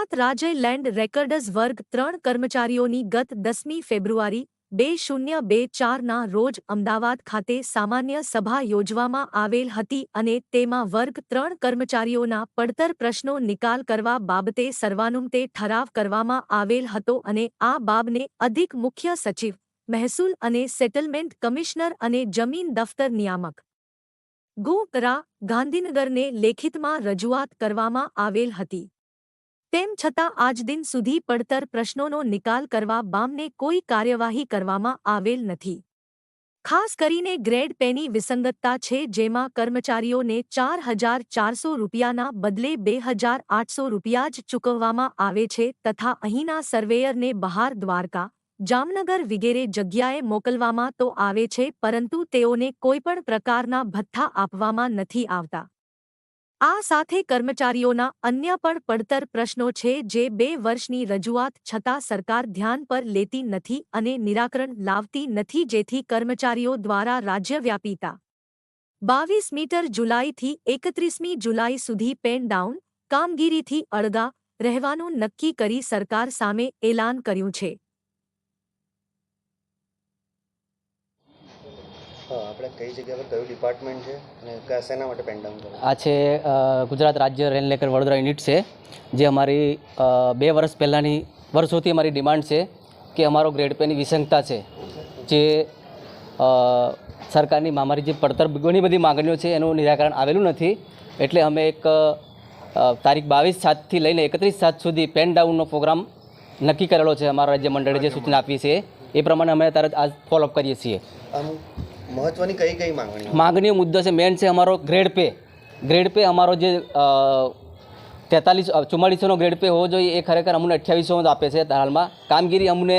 ગુજરાત રાજ્ય લેન્ડ રેકર્ડર્સ વર્ગ 3 કર્મચારીઓની ગત 10મી ફેબ્રુઆરી 2024ના રોજ અમદાવાદ ખાતે સામાન્ય સભા યોજવામાં આવેલ હતી અને તેમાં વર્ગ 3 કર્મચારીઓના પડતર પ્રશ્નો નિકાલ કરવા બાબતે સર્વાનુમતે ઠરાવ કરવામાં આવેલ હતો અને આ બાબને અધિક મુખ્ય સચિવ, મહેસૂલ અને સેટલમેન્ટ કમિશનર અને જમીન દફતર નિયામક ગુ.રા. ગાંધીનગરને લેખિતમાં રજૂઆત કરવામાં આવેલ હતી. તેમ છતાં આજ દિન સુધી પડતર પ્રશ્નોનો નિકાલ કરવા બામને કોઈ કાર્યવાહી કરવામાં આવેલ નથી. ખાસ કરીને ગ્રેડ પેની વિસંગતતા છે, જેમાં કર્મચારીઓને 4,400 રૂપિયાના બદલે 2,800 રૂપિયા જ ચૂકવવામાં આવે છે તથા અહીંના સર્વેયરને બહાર દ્વારકા, જામનગર વગેરે જગ્યાએ મોકલવામાં તો આવે છે, પરંતુ તેઓને કોઈપણ પ્રકારના ભથ્થા આપવામાં નથી આવતા. આ સાથે કર્મચારીઓના અન્ય પણ પડતર પ્રશ્નો છે, જે 2 વર્ષની રજૂઆત છતાં સરકાર ધ્યાન પર લેતી નથી અને નિરાકરણ લાવતી નથી, જેથી કર્મચારીઓ દ્વારા રાજ્યવ્યાપી તા 22મી જુલાઈથી 31મી જુલાઈ સુધી પેન ડાઉન કામગીરીથી અળગા રહેવાનું નક્કી કરી સરકાર સામે એલાન કર્યું છે. આપણે કઈ જગ્યા પર કયું ડિપાર્ટમેન્ટ છે અને શેના માટે પેન ડાઉન કરે? આ છે ગુજરાત રાજ્ય રેલ લેકર વડોદરા યુનિટ છે, જે અમારી 2 વર્ષ પહેલાંની વર્ષોથી અમારી ડિમાન્ડ છે કે અમારો ગ્રેડ પેની વિસંગતા છે, જે સરકારની અમારી જે પડતર ઘણી બધી માગણીઓ છે એનું નિરાકરણ આવેલું નથી. એટલે અમે એક તારીખ 22/7થી લઈને 31/7 સુધી પેન ડાઉનનો પ્રોગ્રામ નક્કી કરેલો છે. અમારા રાજ્ય મંડળે જે સૂચના આપી છે એ પ્રમાણે અમે તરત આજ ફોલોઅપ કરીએ છીએ. મહત્વની કઈ માગણીઓ મુદ્દો છે મેન છે અમારો ગ્રેડ પે અમારો જે 4400નો ગ્રેડ પે હોવો જોઈએ, એ ખરેખર અમને 2800 આપે છે. હાલમાં કામગીરી અમને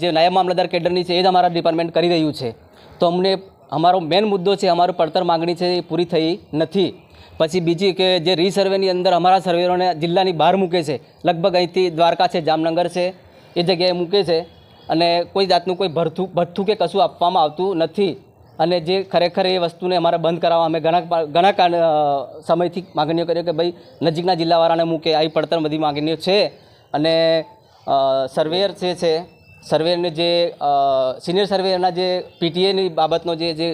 જે નાયબ મામલતદાર કેડરની છે એ જ અમારા ડિપાર્ટમેન્ટ કરી રહ્યું છે. તો અમને અમારો મેન મુદ્દો છે, અમારો પડતર માગણી છે એ પૂરી થઈ નથી. પછી બીજી કે જે રીસર્વેની અંદર અમારા સર્વેરોને જિલ્લાની બહાર મૂકે છે, લગભગ અહીંથી દ્વારકા છે, જામનગર છે, એ જગ્યાએ મૂકે છે અને કોઈ જાતનું કોઈ ભથ્થું કે કશું આપવામાં આવતું નથી. અને જે ખરેખર એ વસ્તુને અમારે બંધ કરાવવા અમે ઘણા સમયથી માગણીઓ કરી કે ભાઈ નજીકના જિલ્લાવાળાને મૂકે. આવી પડતર બધી માગણીઓ છે. અને સર્વેયર છે સર્વેયરને જે સિનિયર સર્વેયરના જે પીટીએની બાબતનો જે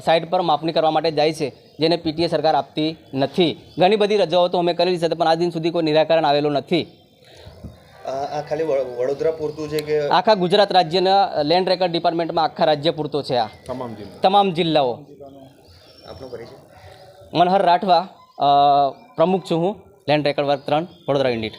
સાઇટ પર માપણી કરવા માટે જાય છે, જેને પીટીએ સરકાર આપતી નથી. ઘણી બધી રજાઓ તો અમે કરેલી છે, પણ આજ દિન સુધી કોઈ નિરાકરણ આવેલું નથી. આ ખાલી વડોદરા પૂરતું છે કે આખા ગુજરાત રાજ્યના લેન્ડ રેકર્ડ ડિપાર્ટમેન્ટમાં આખા રાજ્ય પૂરતો છે? આ તમામ જિલ્લાઓ. આપનો પરિચય? મનહર રાઠવા, પ્રમુખ છું હું, લેન્ડ રેકર્ડ વર્ગ 3 વડોદરા યુનિટ.